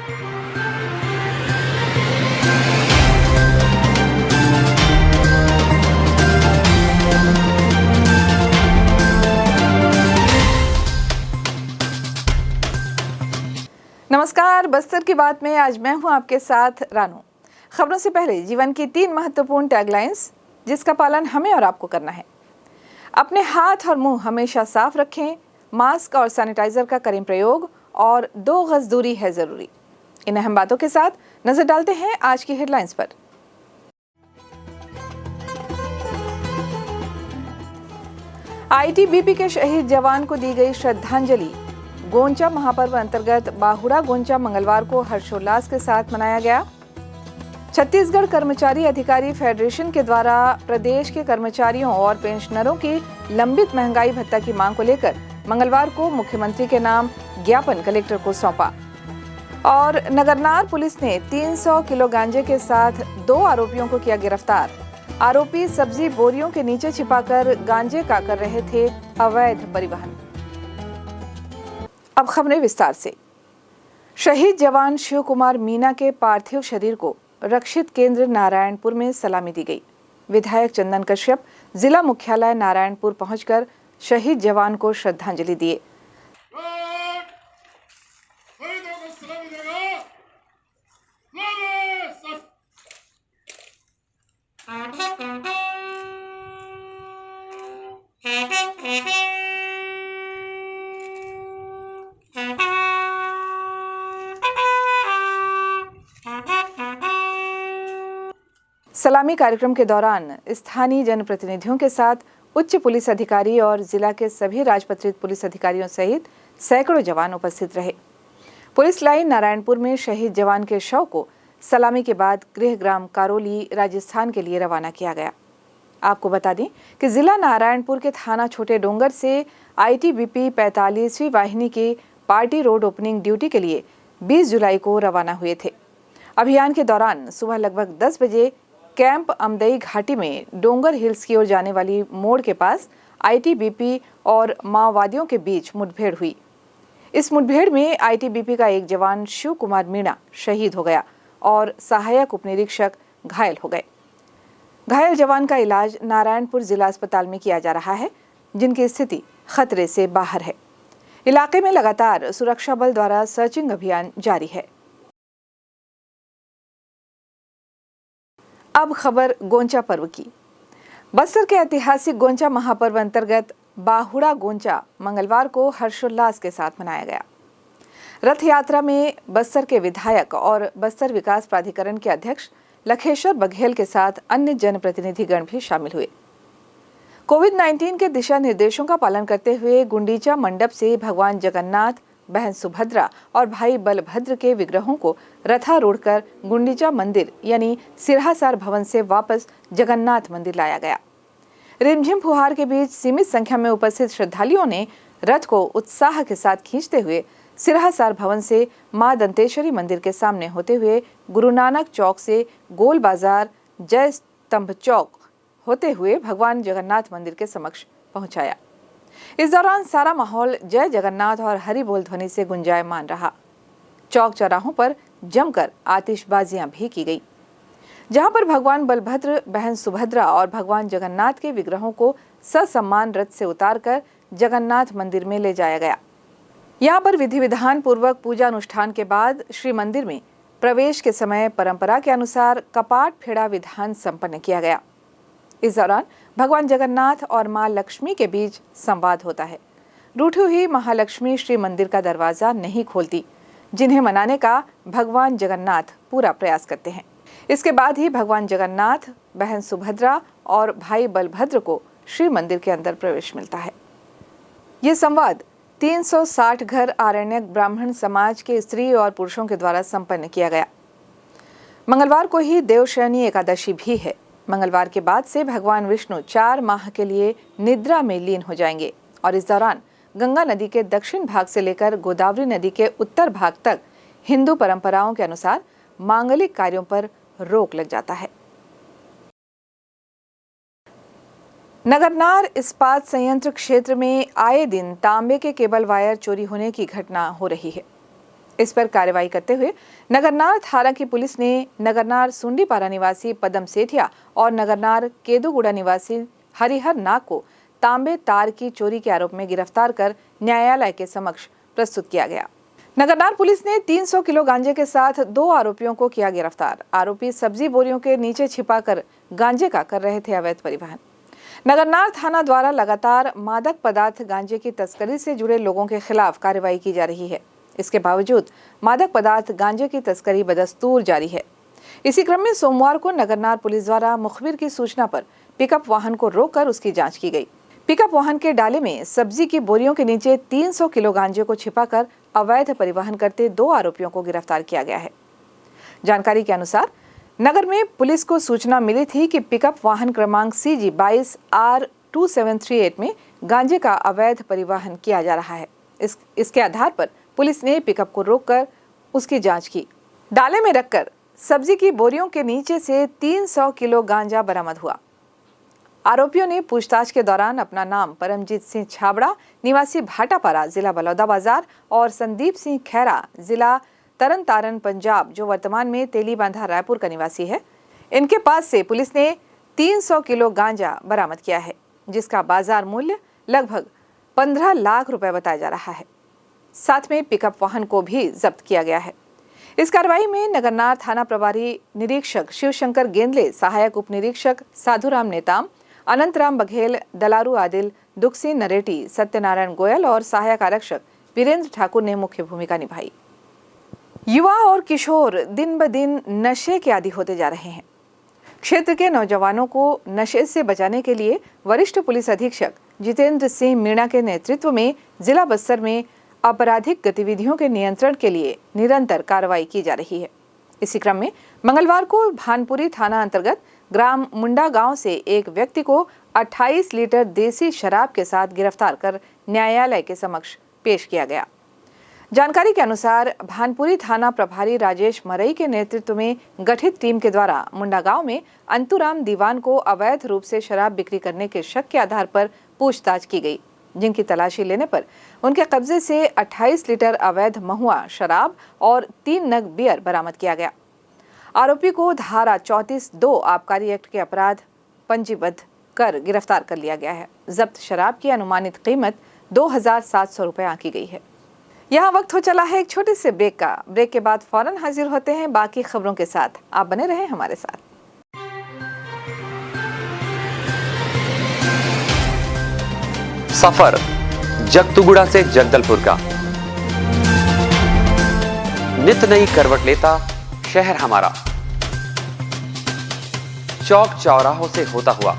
नमस्कार, बस्तर की बात में आज मैं हूं आपके साथ रानू। खबरों से पहले जीवन की 3 महत्वपूर्ण टैगलाइंस जिसका पालन हमें और आपको करना है। अपने हाथ और मुंह हमेशा साफ रखें, मास्क और सैनिटाइजर का करें प्रयोग और 2 गज दूरी है जरूरी। इन अहम बातों के साथ नजर डालते हैं आज की हेडलाइंस पर। आईटीबीपी के शहीद जवान को दी गई श्रद्धांजलि। गोंचा महापर्व अंतर्गत बाहुड़ा गोंचा मंगलवार को हर्षोल्लास के साथ मनाया गया। छत्तीसगढ़ कर्मचारी अधिकारी फेडरेशन के द्वारा प्रदेश के कर्मचारियों और पेंशनरों की लंबित महंगाई भत्ता की मांग को लेकर मंगलवार को मुख्यमंत्री के नाम ज्ञापन कलेक्टर को सौंपा। और नगरनार पुलिस ने 300 किलो गांजे के साथ 2 आरोपियों को किया गिरफ्तार। आरोपी सब्जी बोरियों के नीचे छिपाकर गांजे का कर रहे थे अवैध परिवहन। अब खबरें विस्तार से। शहीद जवान शिव कुमार मीणा के पार्थिव शरीर को रक्षित केंद्र नारायणपुर में सलामी दी गई। विधायक चंदन कश्यप जिला मुख्यालय नारायणपुर पहुंचकर शहीद जवान को श्रद्धांजलि दिए। सलामी कार्यक्रम के दौरान स्थानीय जनप्रतिनिधियों के साथ उच्च पुलिस अधिकारी और जिला के सभी राजपत्रित पुलिस अधिकारियों सहित सैकड़ों जवान उपस्थित रहे। पुलिस लाइन नारायणपुर में शहीद जवान के शव को सलामी के बाद गृहग्राम कारोली राजस्थान के लिए रवाना किया गया। आपको बता दें कि जिला नारायणपुर के थाना छोटे डोंगर से आईटीबीपी 45वीं वाहिनी की पार्टी रोड ओपनिंग ड्यूटी के लिए 20 जुलाई को रवाना हुए थे। अभियान के दौरान सुबह लगभग 10 बजे कैंप अमदई घाटी में डोंगर हिल्स की ओर जाने वाली मोड़ के पास आईटीबीपी और माओवादियों के बीच मुठभेड़ हुई। इस मुठभेड़ में आईटीबीपी का एक जवान शिव कुमार मीणा शहीद हो गया और सहायक उपनिरीक्षक घायल हो गए। घायल जवान का इलाज नारायणपुर जिला अस्पताल में किया जा रहा है, जिनकी स्थिति खतरे से बाहर है। इलाके में लगातार सुरक्षा बल द्वारा सर्चिंग अभियान जारी है। अब खबर गोंचा पर्व की। बस्तर के ऐतिहासिक गोंचा महापर्व अंतर्गत बाहुड़ा गोंचा मंगलवार को हर्षोल्लास के साथ मनाया गया। रथ यात्रा में बस्तर के विधायक और बस्तर विकास प्राधिकरण के अध्यक्ष लखेश्वर बघेल के साथ अन्य जनप्रतिनिधिगण भी शामिल हुए। कोविड-19 के दिशा निर्देशों का पालन करते हुए गुंडीचा मंडप से भगवान जगन्नाथ, बहन सुभद्रा और भाई बलभद्र के विग्रहों को रथारूढ़ कर गुंडीचा मंदिर यानी सिरहासार भवन से वापस जगन्नाथ मंदिर लाया गया। रिमझिम फुहार के बीच सीमित संख्या में उपस्थित श्रद्धालुओं ने रथ को उत्साह के साथ खींचते हुए सिरहासार भवन से मां दंतेश्वरी मंदिर के सामने होते हुए गुरु नानक चौक से गोल बाजार जय स्तंभ चौक होते हुए भगवान जगन्नाथ मंदिर के समक्ष पहुंचाया। इस दौरान सारा माहौल जय जगन्नाथ और हरि बोल ध्वनि से गुंजायमान रहा। चौक चौराहों पर जमकर आतिशबाजियां भी की गई, जहां पर भगवान बलभद्र, बहन सुभद्रा और भगवान जगन्नाथ के विग्रहों को ससम्मान रथ से उतारकर जगन्नाथ मंदिर में ले जाया गया। यहां पर विधि विधान पूर्वक पूजा अनुष्ठान के बाद श्री मंदिर में प्रवेश के समय परंपरा के अनुसार कपाट फेड़ा विधान संपन्न किया गया। इस दौरान भगवान जगन्नाथ और मां लक्ष्मी के बीच संवाद होता है। रूठी हुई महालक्ष्मी श्री मंदिर का दरवाजा नहीं खोलती, जिन्हें मनाने का भगवान जगन्नाथ पूरा प्रयास करते हैं। इसके बाद ही भगवान जगन्नाथ, बहन सुभद्रा और भाई बलभद्र को श्री मंदिर के अंदर प्रवेश मिलता है। ये संवाद 360 घर आरण्यक ब्राह्मण समाज के स्त्री और पुरुषों के द्वारा संपन्न किया गया। मंगलवार को ही देवशयनी एकादशी भी है। मंगलवार के बाद से भगवान विष्णु 4 माह के लिए निद्रा में लीन हो जाएंगे और इस दौरान गंगा नदी के दक्षिण भाग से लेकर गोदावरी नदी के उत्तर भाग तक हिंदू परंपराओं के अनुसार मांगलिक कार्यों पर रोक लग जाता है। नगरनार इस्पात संयंत्र क्षेत्र में आए दिन तांबे के केबल वायर चोरी होने की घटना हो रही है। इस पर कार्रवाई करते हुए नगरनार थाना की पुलिस ने नगरनार सुंडीपारा निवासी पदम सेठिया और नगरनार केदुगुड़ा निवासी हरिहर नाग को तांबे तार की चोरी के आरोप में गिरफ्तार कर न्यायालय के समक्ष प्रस्तुत किया गया। नगरनार पुलिस ने 300 किलो गांजे के साथ 2 आरोपियों को किया गिरफ्तार। आरोपी सब्जी बोरियों के नीचे छिपाकर गांजे का कर रहे थे अवैध परिवहन। नगरनार थाना द्वारा लगातार मादक पदार्थ गांजे की तस्करी से जुड़े लोगों के खिलाफ कार्रवाई की जा रही है। इसके बावजूद मादक पदार्थ गांजे की तस्करी बदस्तूर जारी है। इसी क्रम में सोमवार को नगरनार पुलिस द्वारा मुखबिर की सूचना पर पिकअप वाहन को रोककर उसकी जांच की गई। पिकअप वाहन के डाले में सब्जी की बोरियों के नीचे 300 किलो गांजे को छिपाकर अवैध परिवहन करते 2 आरोपियों को गिरफ्तार किया गया है। जानकारी के अनुसार नगर में पुलिस को सूचना मिली थी कि पिकअप वाहन क्रमांक CG 22R2738 में गांजे का अवैध परिवहन किया जा रहा है। इसके आधार पर पुलिस ने पिकअप को रोककर उसकी जांच की। डाले में रखकर सब्जी की बोरियों के नीचे से 300 किलो गांजा बरामद हुआ। आरोपियों ने पूछताछ के दौरान अपना नाम परमजीत सिंह छाबड़ा निवासी भाटापारा जिला बलौदाबाजार और संदीप सिंह खैरा जिला तरन तारन पंजाब जो वर्तमान में तेलीबांधा रायपुर का निवासी है, इनके पास से पुलिस ने 300 किलो गांजा बरामद किया है, जिसका बाजार मूल्य लगभग 15 लाख रुपए बताया जा रहा है। साथ में पिकअप वाहन को भी जब्त किया गया है। इस कार्रवाई में नगरनार थाना प्रभारी निरीक्षक शिवशंकर गेंदले, सहायक उप निरीक्षक साधुराम नेताम, अनंतराम बघेल, दलारू आदिल, दुखसिंह नरेटी, सत्यनारायण गोयल और सहायक आरक्षक वीरेंद्र ठाकुर ने मुख्य भूमिका निभाई। युवा और किशोर दिन ब दिन नशे के आदी होते जा रहे हैं। क्षेत्र के नौजवानों को नशे से बचाने के लिए वरिष्ठ पुलिस अधीक्षक जितेंद्र सिंह मीणा के नेतृत्व में जिला बस्तर में आपराधिक गतिविधियों के नियंत्रण के लिए निरंतर कार्रवाई की जा रही है। इसी क्रम में मंगलवार को भानपुरी थाना अंतर्गत ग्राम मुंडा गांव से एक व्यक्ति को 28 लीटर देसी शराब के साथ गिरफ्तार कर न्यायालय के समक्ष पेश किया गया। जानकारी के अनुसार भानपुरी थाना प्रभारी राजेश मरई के नेतृत्व में गठित टीम के द्वारा मुंडा गांव में अंतुराम दीवान को अवैध रूप से शराब बिक्री करने के शक के आधार पर पूछताछ की गई, जिनकी तलाशी लेने पर उनके कब्जे से 28 लीटर अवैध महुआ शराब और 3 नग बियर बरामद किया गया। आरोपी को धारा 34(2) आबकारी एक्ट के अपराध पंजीबद्ध कर गिरफ्तार कर लिया गया है। जब्त शराब की अनुमानित कीमत 2700 रुपए आंकी गई है। यहाँ वक्त हो चला है एक छोटे से ब्रेक का। ब्रेक के बाद फौरन हाजिर होते हैं बाकी खबरों के साथ। आप बने रहें हमारे साथ। सफर जगतुगुड़ा से जगदलपुर का, नित नई करवट लेता शहर हमारा, चौक चौराहों से होता हुआ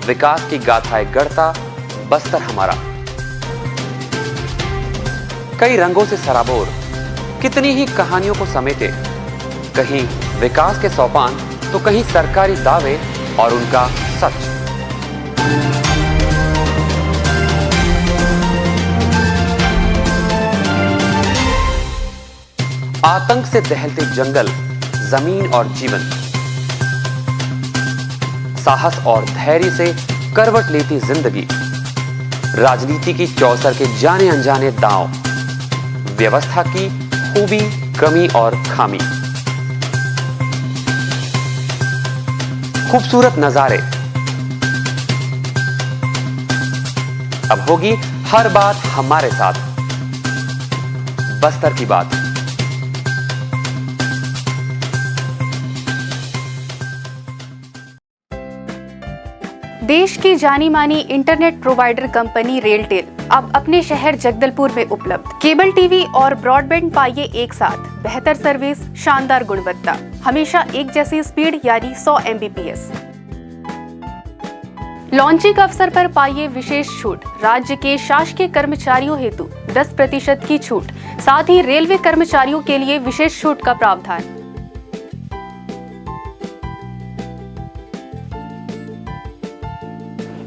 विकास की गाथाएं गढ़ता बस्तर हमारा। कई रंगों से सराबोर कितनी ही कहानियों को समेटे, कहीं विकास के सोपान तो कहीं सरकारी दावे और उनका सच। आतंक से दहलते जंगल, जमीन और जीवन, साहस और धैर्य से करवट लेती जिंदगी, राजनीति की चौसर के जाने अनजाने दांव, व्यवस्था की खूबी, कमी और खामी, खूबसूरत नजारे। अब होगी हर बात हमारे साथ, बस्तर की बात। देश की जानी मानी इंटरनेट प्रोवाइडर कंपनी रेलटेल अब अपने शहर जगदलपुर में उपलब्ध। केबल टीवी और ब्रॉडबैंड पाइए एक साथ, बेहतर सर्विस, शानदार गुणवत्ता, हमेशा एक जैसी स्पीड यानी 100 Mbps। लॉन्चिंग अवसर पर पाइए विशेष छूट, राज्य के शासकीय कर्मचारियों हेतु 10% की छूट, साथ ही रेलवे कर्मचारियों के लिए विशेष छूट का प्रावधान।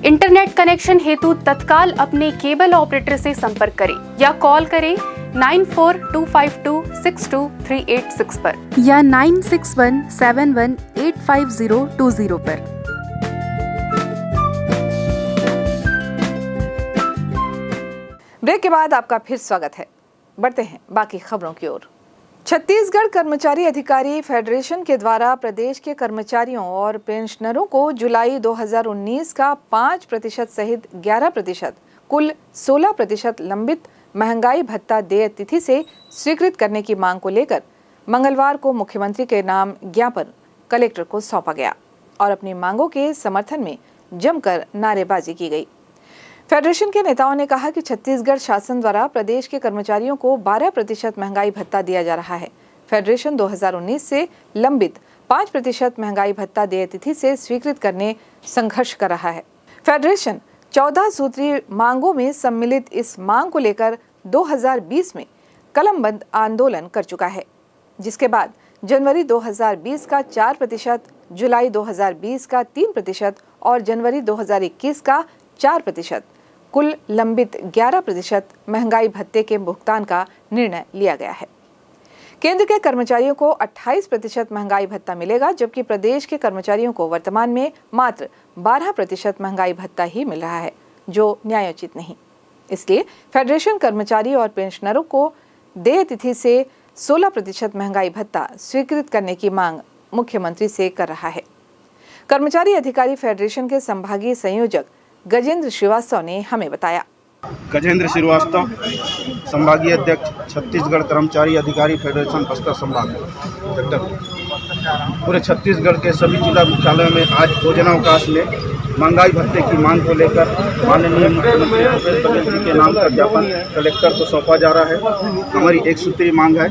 इंटरनेट कनेक्शन हेतु तत्काल अपने केबल ऑपरेटर से संपर्क करें या कॉल करें 9425262386 पर या 9617185020 पर। ब्रेक के बाद आपका फिर स्वागत है। बढ़ते हैं बाकी खबरों की ओर। छत्तीसगढ़ कर्मचारी अधिकारी फेडरेशन के द्वारा प्रदेश के कर्मचारियों और पेंशनरों को जुलाई 2019 का 5% सहित 11% कुल 16% लंबित महंगाई भत्ता देय तिथि से स्वीकृत करने की मांग को लेकर मंगलवार को मुख्यमंत्री के नाम ज्ञापन कलेक्टर को सौंपा गया और अपनी मांगों के समर्थन में जमकर नारेबाजी की गई। फेडरेशन के नेताओं ने कहा कि छत्तीसगढ़ शासन द्वारा प्रदेश के कर्मचारियों को 12% महंगाई भत्ता दिया जा रहा है। फेडरेशन 2019 से लंबित 5% महंगाई भत्ता देय तिथि से स्वीकृत करने संघर्ष कर रहा है। फेडरेशन 14 सूत्रीय मांगों में सम्मिलित इस मांग को लेकर 2020 में कलमबंद आंदोलन कर चुका है, जिसके बाद जनवरी 2020 का 4%, जुलाई 2020 का 3% और जनवरी 2021 का 4%, कुल लंबित 11% महंगाई भत्ते के भुगतान का निर्णय लिया गया है। केंद्र के कर्मचारियों को 28% महंगाई भत्ता मिलेगा, जबकि प्रदेश के कर्मचारियों को वर्तमान में मात्र 12% महंगाई भत्ता ही मिल रहा है, जो न्यायोचित नहीं। इसलिए फेडरेशन कर्मचारी और पेंशनरों को देय तिथि से 16% महंगाई भत्ता स्वीकृत करने की मांग मुख्यमंत्री से कर रहा है। कर्मचारी अधिकारी फेडरेशन के संभागीय संयोजक गजेंद्र श्रीवास्तव ने हमें बताया। गजेंद्र श्रीवास्तव, संभागीय अध्यक्ष, छत्तीसगढ़ कर्मचारी अधिकारी फेडरेशन बस्तर संभाग। पूरे छत्तीसगढ़ के सभी जिला मुख्यालयों में आज भोजनावकाश में महंगाई भत्ते की मांग को लेकर माननीय मुख्यमंत्री भूपेश बघेल जी के नाम का ज्ञापन कलेक्टर को सौंपा जा रहा है। हमारी एक सूत्रीय मांग है,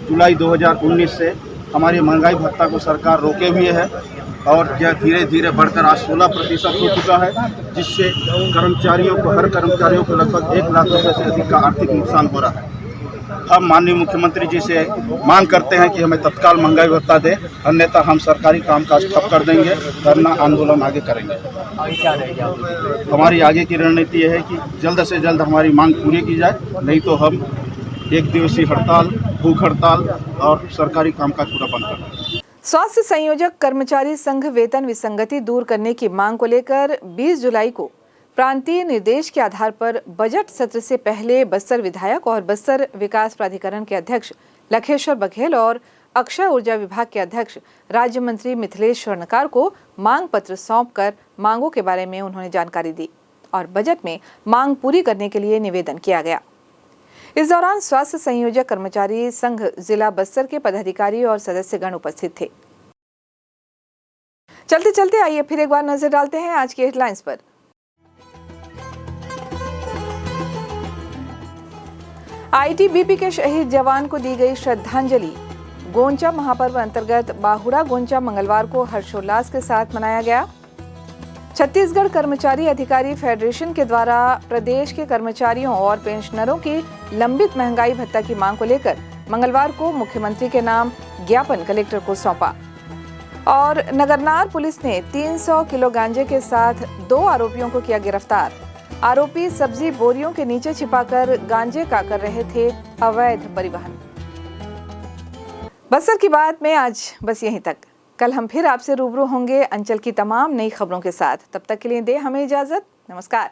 जुलाई 2019 से हमारी महंगाई भत्ता को सरकार रोके हुए है और यह धीरे धीरे बढ़कर आज 16% हो चुका है, जिससे हर कर्मचारियों को लगभग 1 लाख रुपये से अधिक का आर्थिक नुकसान हो रहा है। हम माननीय मुख्यमंत्री जी से मांग करते हैं कि हमें तत्काल महंगाई भत्ता दें, अन्यथा हम सरकारी कामकाज ठप कर देंगे, धरना आंदोलन आगे करेंगे। हमारी आगे की रणनीति यह है कि जल्द से जल्द हमारी मांग पूरी की जाए, नहीं तो हम 1 दिवसीय हड़ताल, भूख हड़ताल और सरकारी कामकाज पूरा बंद कर देंगे। स्वास्थ्य संयोजक कर्मचारी संघ वेतन विसंगति दूर करने की मांग को लेकर 20 जुलाई को प्रांतीय निर्देश के आधार पर बजट सत्र से पहले बस्तर विधायक और बस्तर विकास प्राधिकरण के अध्यक्ष लखेश्वर बघेल और अक्षय ऊर्जा विभाग के अध्यक्ष राज्य मंत्री मिथिलेश स्वर्णकार को मांग पत्र सौंपकर मांगों के बारे में उन्होंने जानकारी दी और बजट में मांग पूरी करने के लिए निवेदन किया गया। इस दौरान स्वास्थ्य संयोजक कर्मचारी संघ जिला बस्तर के पदाधिकारी और सदस्यगण उपस्थित थे। चलते चलते आइए फिर एक बार नजर डालते हैं आज की हेडलाइंस पर। आईटीबीपी के शहीद जवान को दी गई श्रद्धांजलि। गोंचा महापर्व अंतर्गत बाहुड़ा गोंचा मंगलवार को हर्षोल्लास के साथ मनाया गया। छत्तीसगढ़ कर्मचारी अधिकारी फेडरेशन के द्वारा प्रदेश के कर्मचारियों और पेंशनरों की लंबित महंगाई भत्ता की मांग को लेकर मंगलवार को मुख्यमंत्री के नाम ज्ञापन कलेक्टर को सौंपा। और नगरनार पुलिस ने 300 किलो गांजे के साथ 2 आरोपियों को किया गिरफ्तार। आरोपी सब्जी बोरियों के नीचे छिपाकर गांजे का कर रहे थे अवैध परिवहन। बस्तर की बात में आज बस यहीं तक। कल हम फिर आपसे रूबरू होंगे अंचल की तमाम नई खबरों के साथ। तब तक के लिए दे हमें इजाजत। नमस्कार।